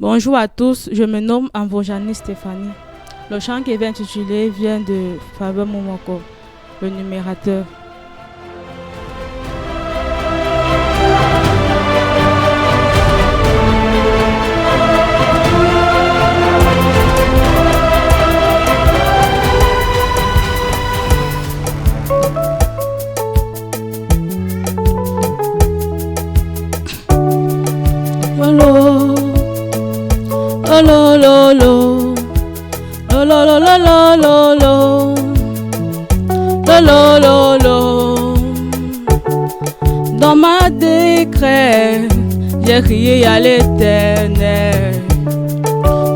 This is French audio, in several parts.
Bonjour à tous, je me nomme Amvojani Stéphanie. Le chant qui vient intitulé vient de Faber Momoko, le numérateur. Lo lo lo lo lo lo lo lo lo lo lo lo lo lo. Dans ma détresse, j'ai crié à l'Éternel.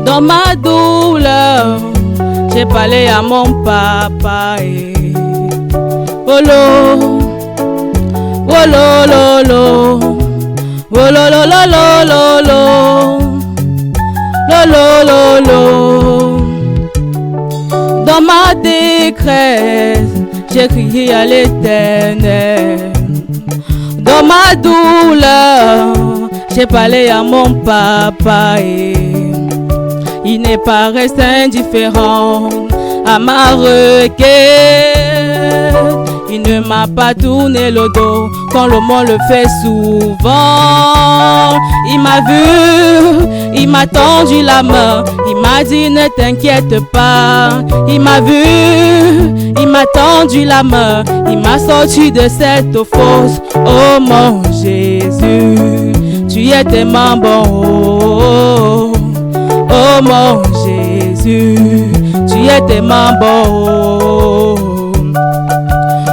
Dans ma douleur, j'ai parlé à mon papa. Oh lo, oh lo lo lo, oh lo lo lo lo lo lo. Lo lo lo lo. Dans ma détresse, j'ai crié à l'Éternel. Dans ma douleur, j'ai parlé à mon papa. Il n'est pas resté indifférent à ma requête. Il ne m'a pas tourné le dos quand le monde le fait souvent. Il m'a vu, il m'a tendu la main, il m'a dit ne t'inquiète pas. Il m'a vu, il m'a tendu la main, il m'a sorti de cette fosse. Oh mon Jésus, tu es tellement bon. Oh, oh mon Jésus, tu es tellement bon.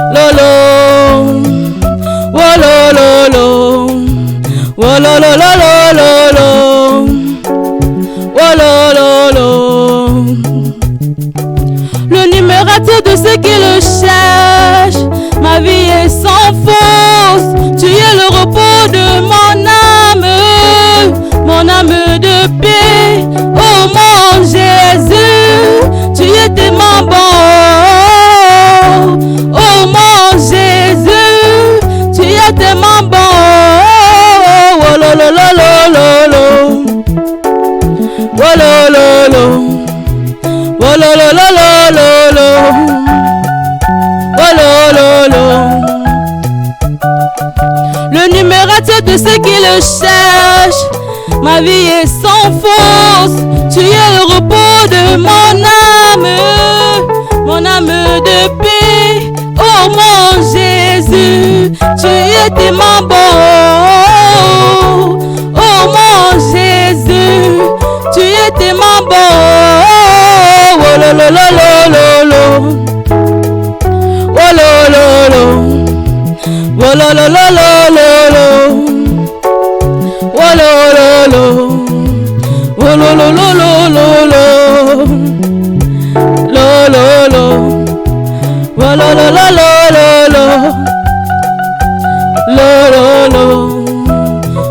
Lolo, oh lolo lo, oh lolo lo lo lo lo, oh lolo lo. Le numérateur de ceux qui le cherchent, ma vie est sans force. Tu es le repos de mon âme de paix. Oh mon Jésus, tu es tellement bon. Oh mon Jésus, tu es tellement bon. Oh lo lo lo lo lo lo. Oh lo lo lo. Oh lo lo lo lo lo lo. Oh lo lo lo. Le numérateur de ceux qui le cherchent, ma vie est sans force. Tu es le repos de mon âme de paix. Oh mon Jésus, tu es tellement bon. Oh mon Jésus, tu es tellement bon. Oh lo lo lo lo lo. Oh lo lo lo. Oh lo lo lo lo lo. Oh lo lo lo. Oh lo lo lo lo lo. Lo lo lo. Oh lo lo lo lo lo. Lo lo lo.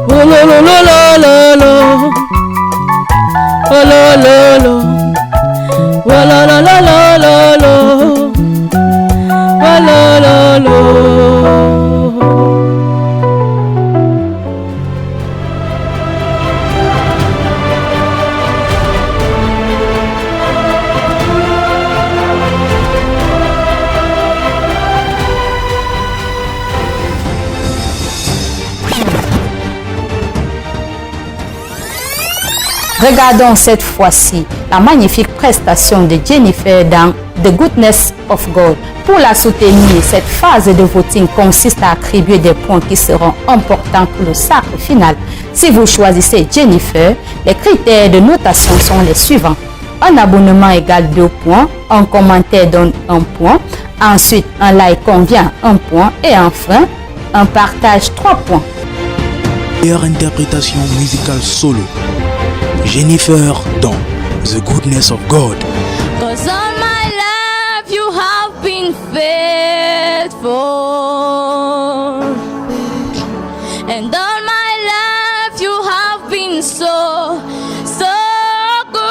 Oh lo lo lo lo lo. Oh lo lo lo. Oh lo lo lo lo lo. Oh lo lo lo. Regardons cette fois-ci la magnifique prestation de Jennifer dans The Goodness of God. Pour la soutenir, cette phase de voting consiste à attribuer des points qui seront importants pour le sacre final. Si vous choisissez Jennifer, les critères de notation sont les suivants. Un abonnement égale 2 points, un commentaire donne 1 point, ensuite un like convient 1 point et enfin un partage 3 points. Meilleure interprétation musicale solo. Jennifer dans The Goodness of God. 'Cause all my life you have been faithful, and all my life you have been so good.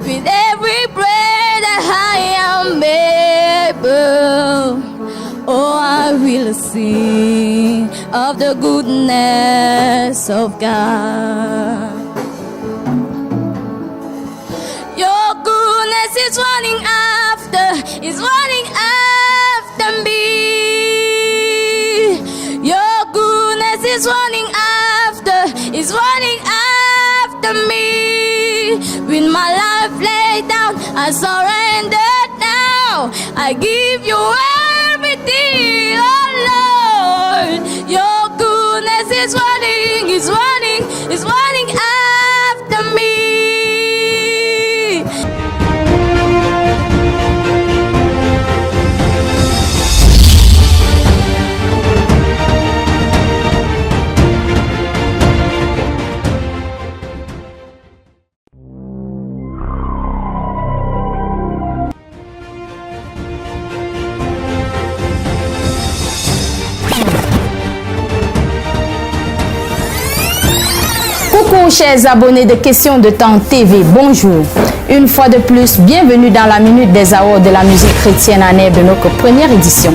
With every breath that I am able, oh I will sing of the goodness goodness of God. Your goodness is running after me. Your goodness is running after me. With my life laid down, I surrender now. I give you everything, oh Lord. Your goodness is running after me. Coucou chers abonnés de Questions de Temps TV, bonjour. Une fois de plus, bienvenue dans la Minute des Awards de la musique chrétienne en de notre première édition.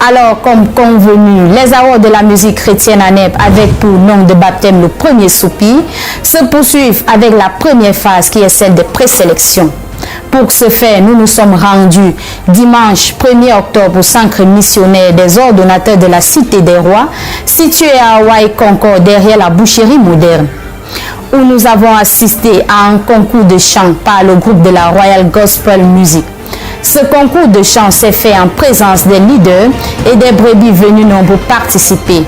Alors, comme convenu, les awards de la musique chrétienne à NEB avec pour nom de baptême le premier soupir se poursuivent avec la première phase qui est celle des présélections. Pour ce faire, nous nous sommes rendus dimanche 1er octobre au centre missionnaire des ordonnateurs de la Cité des Rois, situé à Hawaï Concord derrière la boucherie moderne, où nous avons assisté à un concours de chant par le groupe de la Royal Gospel Music. Ce concours de chant s'est fait en présence des leaders et des brebis venus nombreux participer.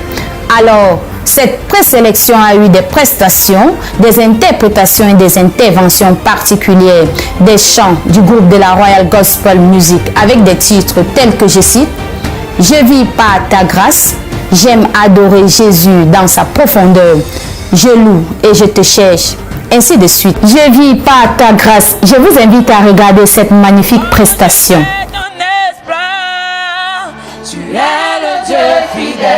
Alors, cette présélection a eu des prestations, des interprétations et des interventions particulières des chants du groupe de la Royal Gospel Music avec des titres tels que je cite « Je vis par ta grâce »,« J'aime adorer Jésus dans sa profondeur »,« Je loue et je te cherche », ainsi de suite. Je vis par ta grâce. Je vous invite à regarder cette magnifique prestation. Tu es le Dieu fidèle,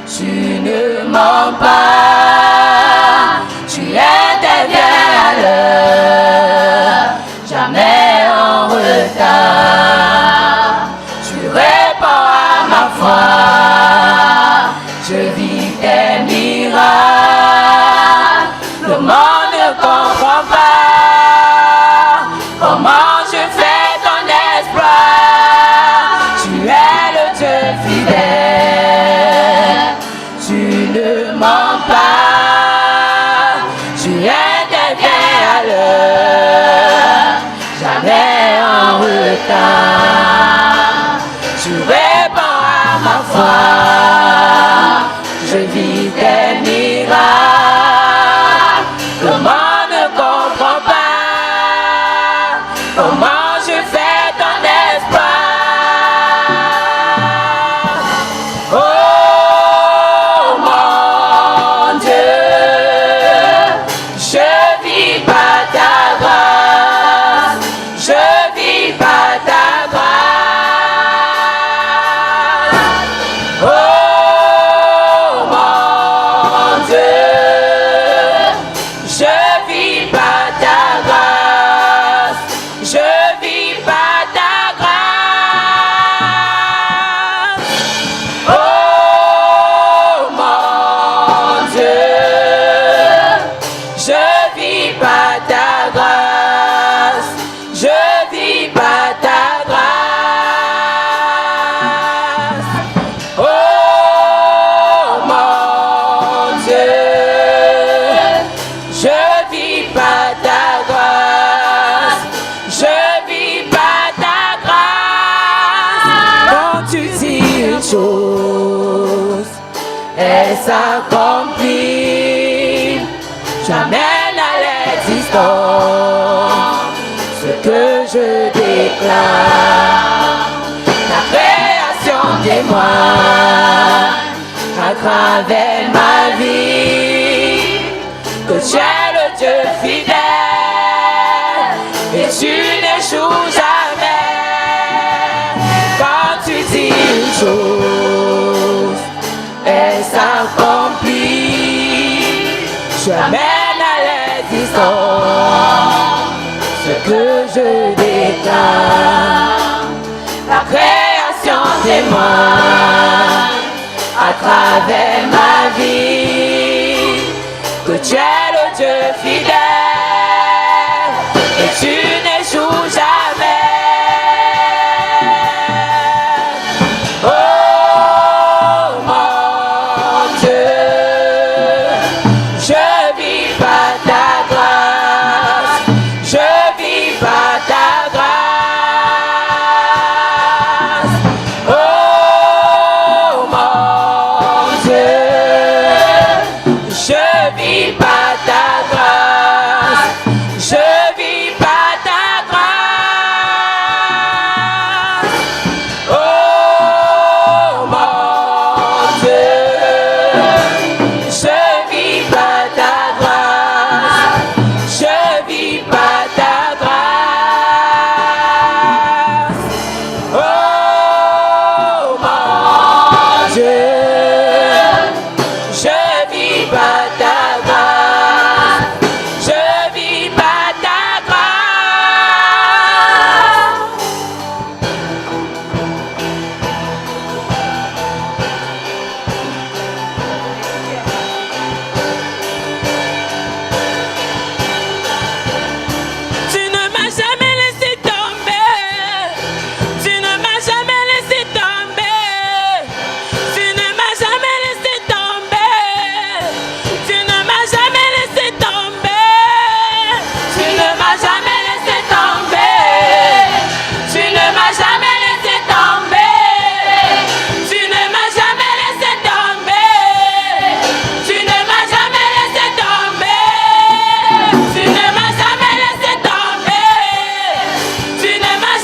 tu ne mens pas, tu interviens à l'heure, jamais en retard. Tu réponds à ma foi, je vis tes miracles. Le monde ne comprend pas comment je fais ton espoir. Tu es le Dieu fidèle, tu ne mens pas, tu interviens à l'heure, jamais en retard. Tu réponds à ma foi, je vis tes miracles. Le monde ne comprend pas comment je fais ton espoir. Oh mon Dieu, je vis par ta grâce, je vis par ta grâce. Oh mon Dieu, je vis par ta grâce, je vis par ta grâce. Oh mon Dieu, je vis par ta grâce, je vis par ta grâce. Oh mon Dieu, je vis par ta grâce, je vis par ta grâce. Quand tu dis une chose, elle s'accomplit. Tu amènes à l'existence ce que je déclare. La création témoigne à travers ma vie que tu es le Dieu fidèle et tu n'échoues jamais. Quand tu dis une chose, elle s'accomplit. je mène à l'existence ce que je déclare. La création témoigne à travers ma vie que tu es le Dieu fidèle et tu n'échoues jamais. Oh mon Dieu, je vis par ta grâce, je vis par ta grâce. Oh mon Dieu, je vis par ta grâce, je vis par ta grâce. Oh mon Dieu, je vis par ta grâce, je vis par ta grâce. Oh mon Dieu, je vis par ta grâce, je vis par ta grâce. Tu ne m'as jamais laissé tomber, tu ne m'as jamais laissé tomber, tu ne m'as jamais laissé tomber, tu ne m'as jamais laissé tomber, tu ne m'as jamais laissé tomber, tu ne m'as jamais laissé tomber, tu ne m'as jamais laissé tomber, tu ne m'as jamais laissé tomber, tu ne m'as jamais laissé tomber, tu ne m'as jamais laissé tomber, tu ne m'as jamais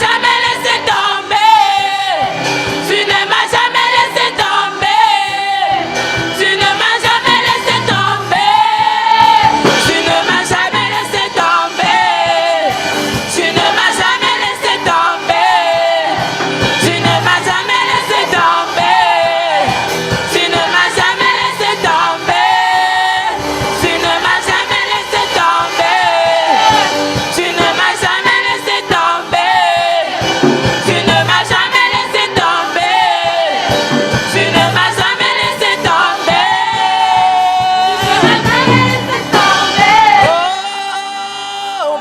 laissé tomber, tu ne m'as jamais laissé tomber, tu ne m'as jamais laissé tomber, tu ne m'as jamais laissé tomber, tu ne m'as jamais laissé tomber, tu ne m'as jamais laissé tomber, tu ne m'as jamais laissé tomber, tu ne m'as jamais laissé tomber, tu ne m'as jamais laissé tomber, tu ne m'as jamais laissé tomber. Oh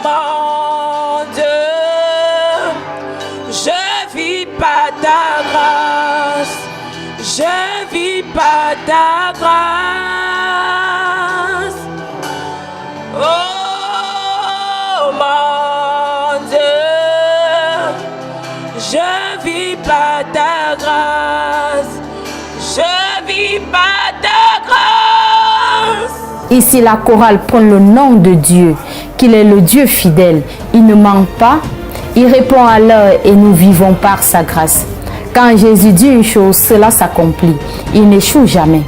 mon Dieu, je vis par ta grâce, je vis par ta grâce. Oh mon Dieu, je vis par ta grâce, je vis par ta grâce. Ici, la chorale prend le nom de Dieu, qu'il est le Dieu fidèle. Il ne manque pas, il répond à l'heure et nous vivons par sa grâce. Quand Jésus dit une chose, cela s'accomplit. Il n'échoue jamais.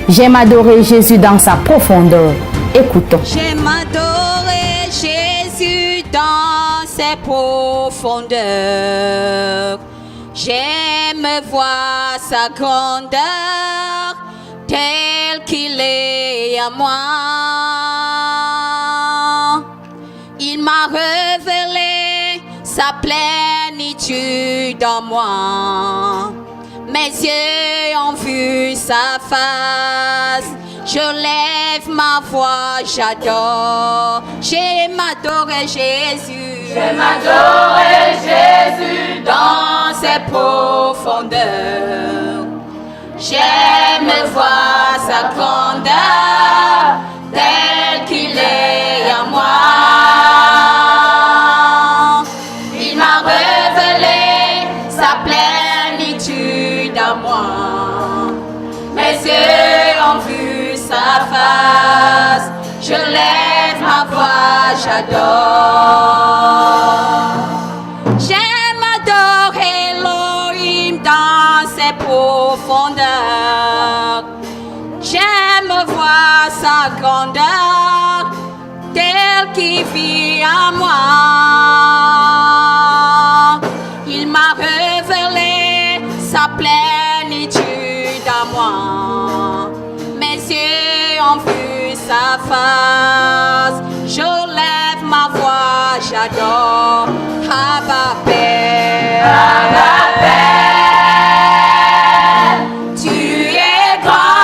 J'aime adorer Jésus dans sa profondeur. Écoutons. J'aime adorer Jésus dans ses profondeurs. J'aime voir sa grandeur tel qu'il est à moi. Il m'a révélé sa plénitude en moi. Mes yeux ont vu sa face. Je lève ma voix, j'adore. J'aime adorer Jésus. J'aime adorer Jésus dans ses profondeurs. J'aime voir sa grandeur tel qu'il est à moi. Il m'a révélé sa plénitude à moi. Mes yeux ont vu sa face. Je lève ma voix, j'adore. J'aime adorer Elohim dans ses profondeurs. J'aime voir sa grandeur tel qu'il vit à moi. Il m'a révélé sa plénitude à moi. Mes yeux ont vu sa face. Je lève ma voix, j'adore. Abba Père. Abba Père. Tu es grand.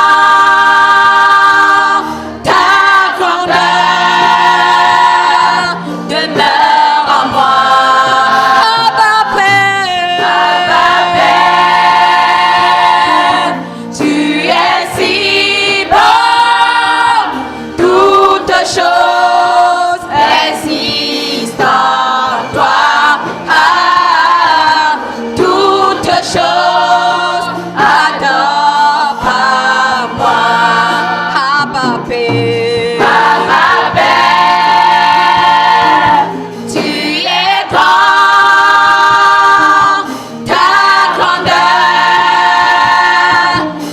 Ta grandeur demeure en moi. Abba Père. Abba Père. Tu es si bon. Toutes choses existent en toi. Ah, toutes choses adorent par moi. Abba Père. Abba Père. Tu es grand. Ta grandeur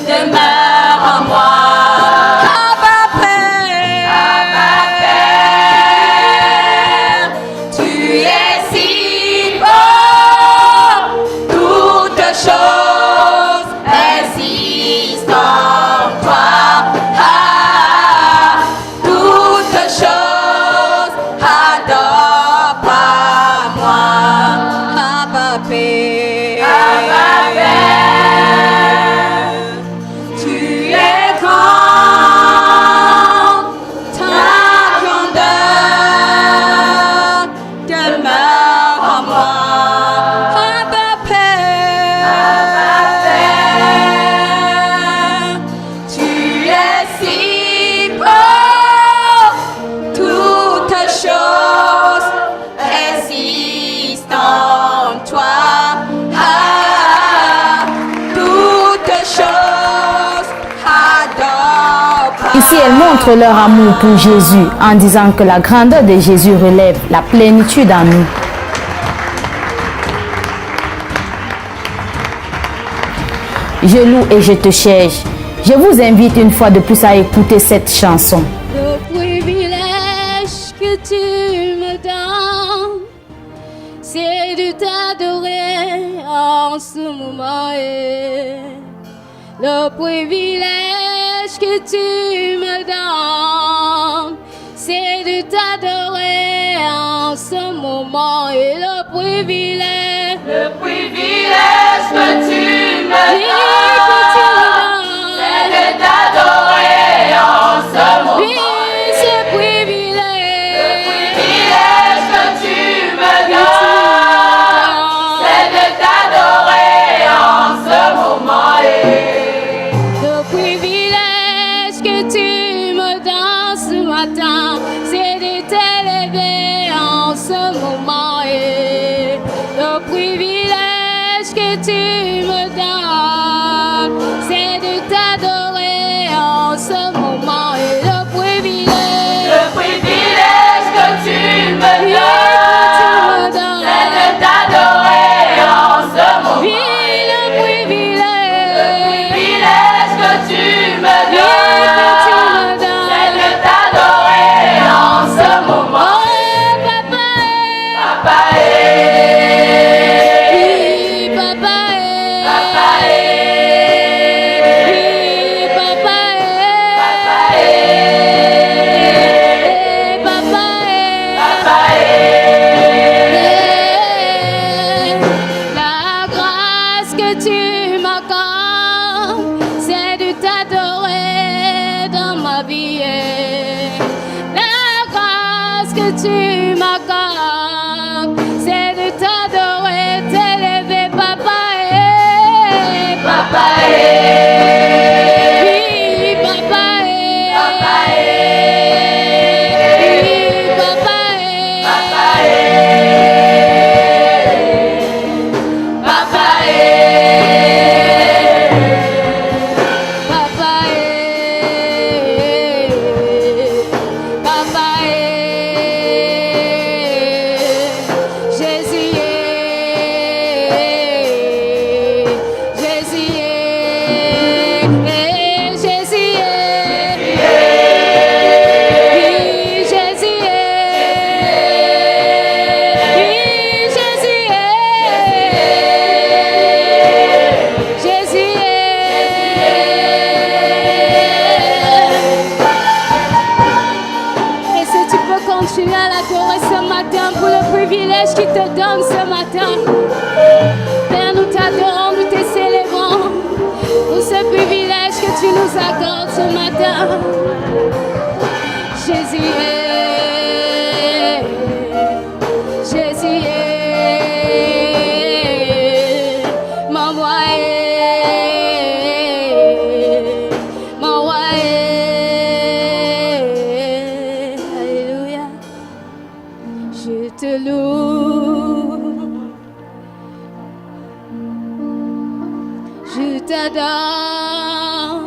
demeure en moi. Abba Père. Abba Père. Tu es si bon. Toutes choses existent en toi. Ah, toutes choses adorent par moi. Abba Père. Abba Père. Tu es grand. Ta grandeur demeure en moi. Abba Père. Abba Père. Tu es si beau. Toutes choses existent en toi. Ah, toutes choses adorent par Ici, elles montrent leur amour pour Jésus en disant que la grandeur de Jésus relève la plénitude en nous. Je loue et je te cherche. Je vous invite une fois de plus à écouter cette chanson. Le privilège que tu me donnes, c'est de t'adorer en ce moment. Le privilège que tu me donnes, c'est de t'adorer en ce moment. Et le privilège que tu me donnes, c'est de t'adorer en ce moment. Oui, ce privilège que tu me donnes, c'est de t'adorer en ce moment. Le privilège que tu me donnes ce matin, c'est de t'élever en ce moment. Le privilège que tu me donnes, c'est de t'adorer en ce moment. Et le privilège que tu me donnes, c'est de t'adorer en ce moment. Oui, le privilège que tu me donnes, c'est de t'adorer en ce moment. Papa la grâce que tu m'accordes, c'est de t'adorer dans ma vie. La grâce que tu m'accordes, c'est de t'adorer, t'élever, papa. Papa. Oui, papa. Papa. Oui, papa. Papa. Papa. Papa. Papa. continue à l'adorer ce matin pour le privilège qu'il te donne ce matin. Père, nous t'adorons, nous te célébrons pour ce privilège que tu nous accordes ce matin. Jésus est, Jésus est, mon roi est, mon roi est. Alléluia. Je te loue, je t'adore,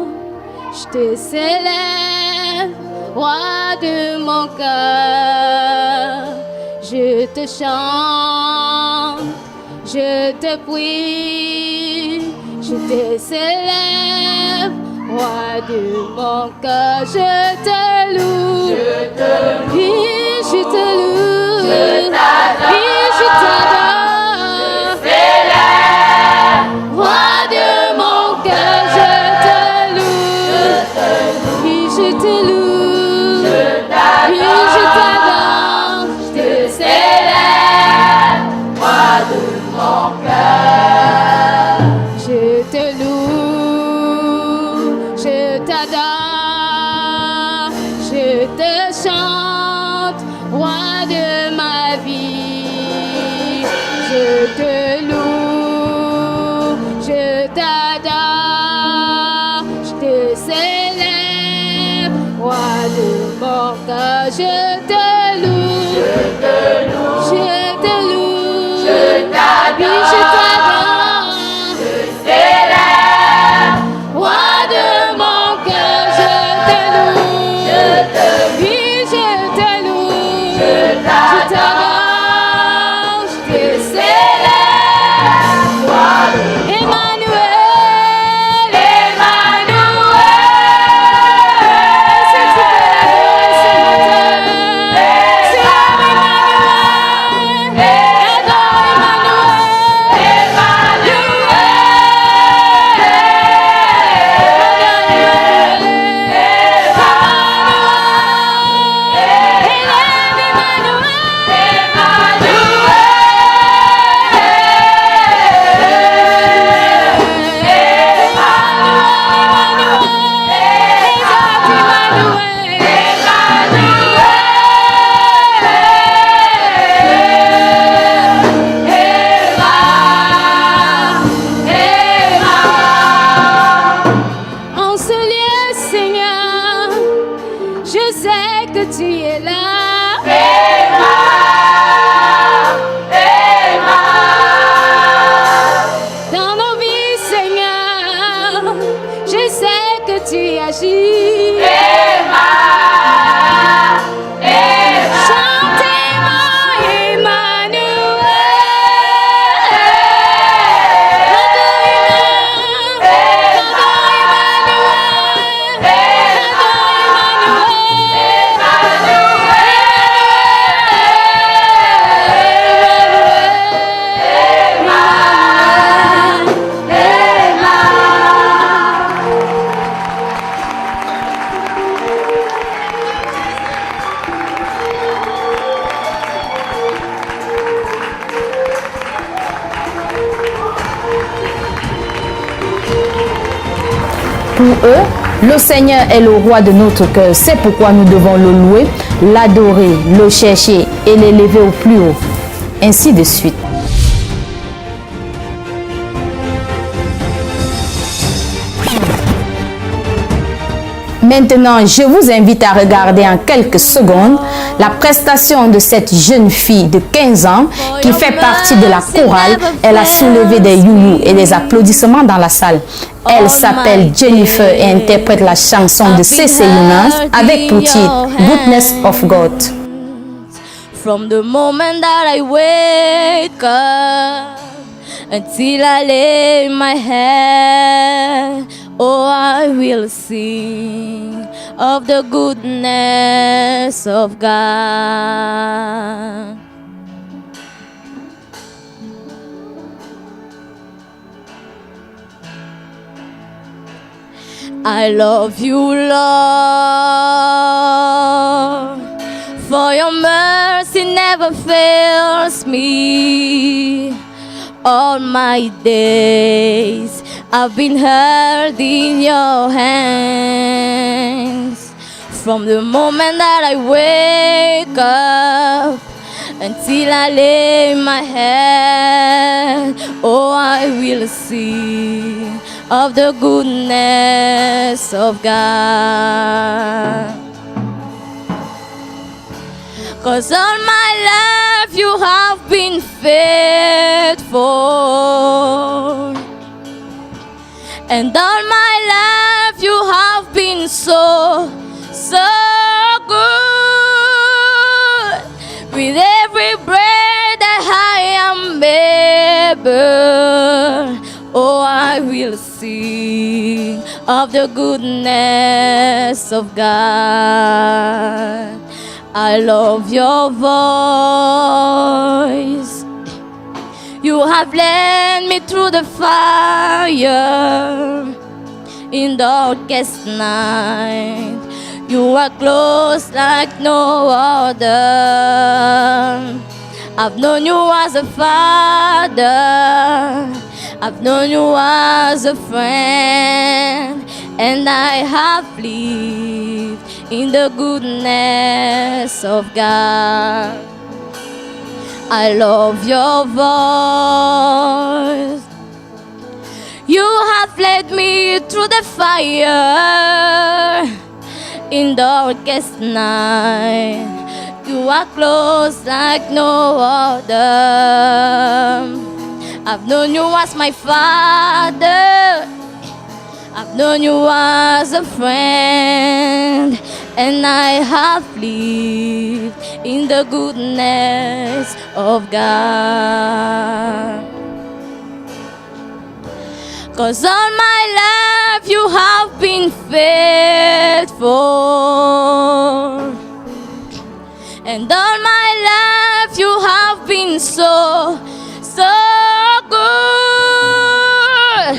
je te célèbre, roi de mon cœur. Je te chante, je te prie, je te célèbre, roi de mon cœur. Je te loue, oui, je te loue, oui, je t'adore, roi de mon cœur. Je te loue, oui, je te loue, oui, je t'adore, je te célèbre, roi de mon cœur. Je te loue, je t'adore, je te chante, roi de ma vie. Je te loue, je t'adore, je te célèbre, roi de mon cœur. Je te loue, je te loue, je te loue, je t'adore, oui, je t'adore, je célèbre, roi de mon cœur. Je te loue, oui, je te loue, je t'adore, je te célèbre, roi de Emmanuel, Emmanuel. Si tu peux l'adorer ce matin, c'est Emmanuel, adore En ce lieu, Seigneur, je sais que tu es là. Dans nos vies, Seigneur, je sais que tu agis. Chantez-moi Pour eux, le Seigneur est le roi de notre cœur. C'est pourquoi nous devons le louer, l'adorer, le chercher et l'élever au plus haut. Ainsi de suite. Maintenant, je vous invite à regarder en quelques secondes la prestation de cette jeune fille de 15 ans qui fait partie de la chorale. Elle a soulevé des youyou et des applaudissements dans la salle. Elle s'appelle Jennifer et interprète la chanson de C.C. Younas avec pour titre Goodness of God. From the moment that I wake up until I lay my head, oh, I will sing of the goodness of God. I love you, Lord, For your mercy never fails me. All my days I've been held in your hands. From the moment that I wake up until I lay my head, oh, I will sing of the goodness of God. 'Cause all my life you have been faithful, and all my life you have been so good. With every breath that I am able, oh, I will sing of the goodness of God. I love your voice. You have led me through the fire in darkest night. You are close like no other. I've known you as a father. I've known you as a friend. And I have lived in the goodness of God. I love your voice. You have led me through the fire in darkest night. You are close like no other. I've known you as my father. I've known you as a friend. And I have lived in the goodness of God. 'Cause all my life you have been faithful, and all my life you have been so good.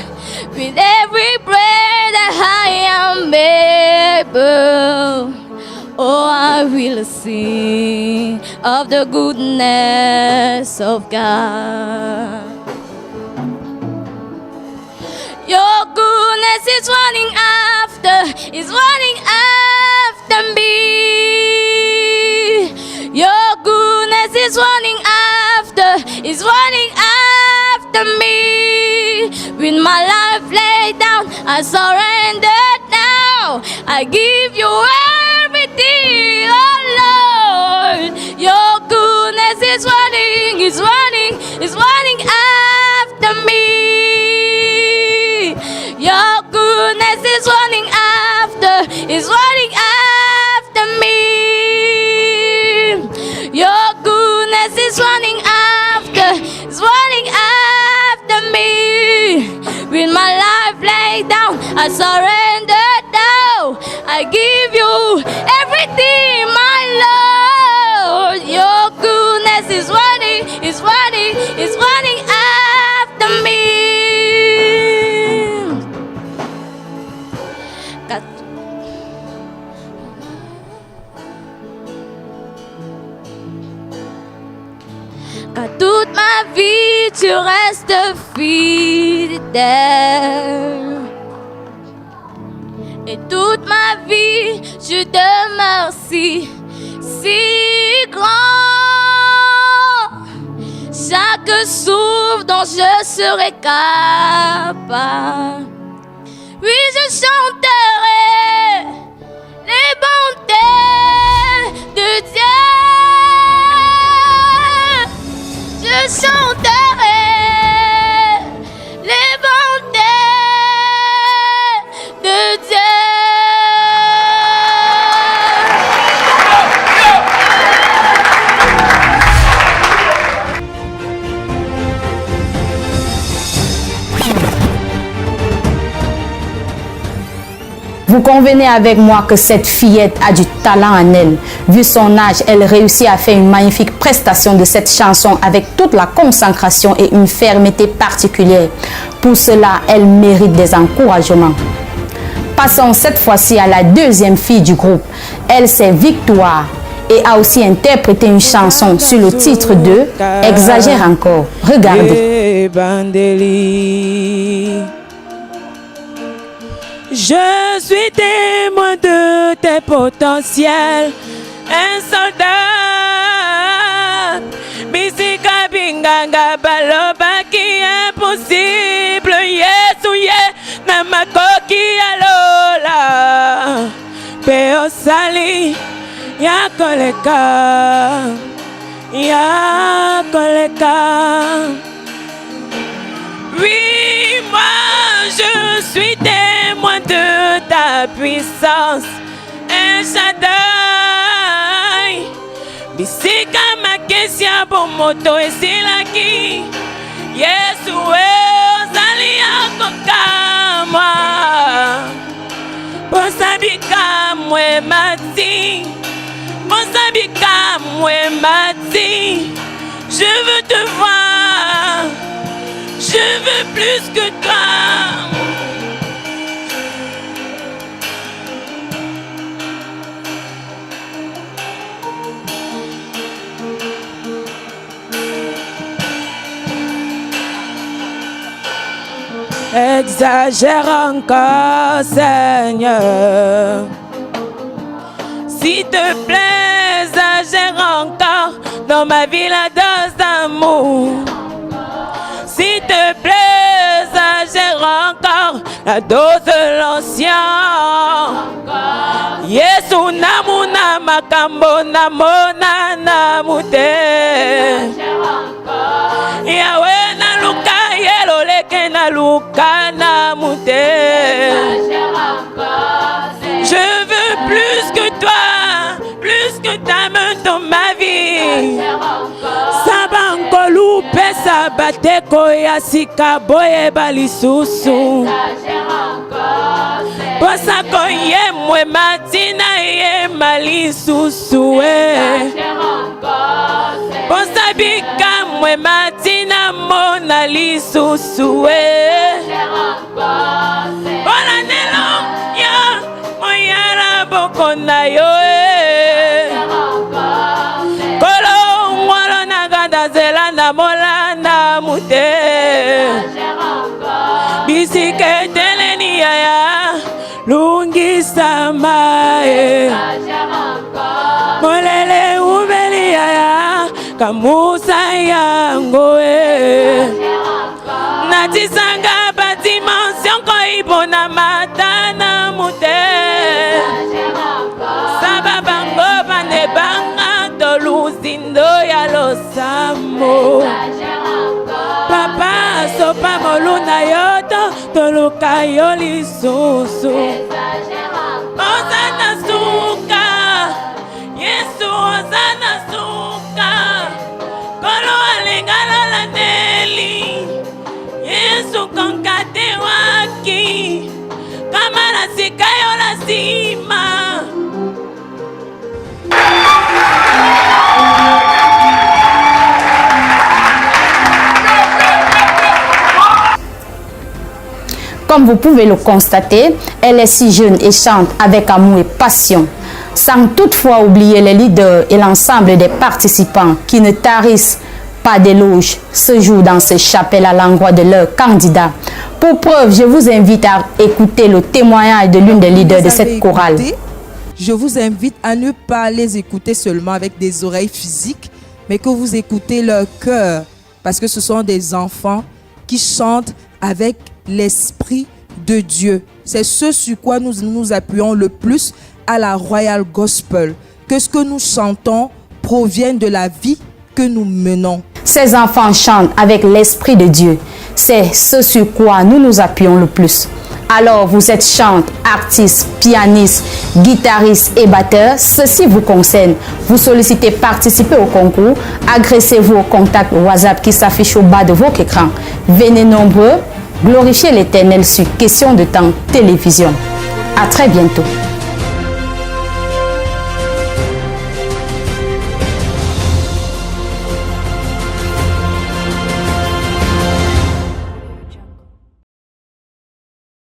With every breath that I am able, oh, I will sing of the goodness of God. Your goodness is running after me. Your goodness is running after me. With my life laid down, I surrender now. I give you everything, oh Lord. Your goodness is running after me. Your goodness is running after me. Your goodness is running after me. With my life laid down, I surrender now. I give you everything, my Lord. Your goodness is running after me. Car toute ma vie tu restes fidèle, et toute ma vie je demeure si grand. Chaque souffle dont je serai capable, oui, je chanterai les bontés de Dieu. Je chanterai les bontés de Dieu. Vous convenez avec moi que cette fillette a du talent en elle. Vu son âge, elle réussit à faire une magnifique prestation de cette chanson avec toute la consécration et une fermeté particulière. Pour cela, elle mérite des encouragements. Passons cette fois-ci à la deuxième fille du groupe. Elle, c'est Victoire. et a aussi interprété une chanson sur le titre de Exagère encore. Regardez. Je suis témoin de tes potentiels, un soldat. Bisika binganga baloba qui est impossible. Yesu ye na makoki alola. Peo sali ya koleka, ya koleka. Oui, moi je suis témoin de ta puissance, El Shaddai. Bisika makesia bomoto esilaki, Yesu ozali akokamwa. Posabika mwe mati, posabika mwe mati. Je veux te voir, je veux plus que toi. Exagère encore, Seigneur. S'il te plaît, exagère encore dans ma vie la dose d'amour. S'il te plaît, exagère encore la dose de l'ancien. Yesu namuna makambo namona namute. Yahweh naluka yeloleke naluka namute. Je veux plus que toi, plus que ta main dans ma vie. Sabankolu pesa bateko ya sika boye balisusu. Posa koye mwe matina ye malisusu. Posa bika mwe matina mona lisusu. Pola nelo ya moyara boko na yo. Kolo mwalo nagada zela na mola na mute. Bisike teleni ya lungi samae. Molele ubeli ya kamusa yango. Natisanga ba dimension ko ibona mata na mute. Sababango bane banga doluzindo ya losamo. Papa sopa moluna yoto toluka yoli susu. Ozana suka, Yesu ozana suka. Kolo alingala la neli, Yesu konkate waki. Kamara sikayo la sima. Comme vous pouvez le constater, elle est si jeune et chante avec amour et passion, sans toutefois oublier les leaders et l'ensemble des participants qui ne tarissent pas d'éloges ce jour dans ce chapelle à l'endroit de leur candidat. Pour preuve, je vous invite à écouter le témoignage de l'une des leaders de cette chorale. Je vous invite à ne pas les écouter seulement avec des oreilles physiques, mais que vous écoutez leur cœur, parce que ce sont des enfants qui chantent avec l'Esprit de Dieu. C'est ce sur quoi nous nous appuyons le plus à la Royal Gospel, que ce que nous chantons provienne de la vie que nous menons. Ces enfants chantent avec l'Esprit de Dieu. C'est ce sur quoi nous nous appuyons le plus. Alors, vous êtes chante, artiste, pianiste, guitariste et batteur, ceci vous concerne. Vous sollicitez participer au concours, agressez-vous au contact WhatsApp qui s'affiche au bas de votre écran. Venez nombreux, glorifiez l'Éternel sur Question de Temps Télévision. À très bientôt.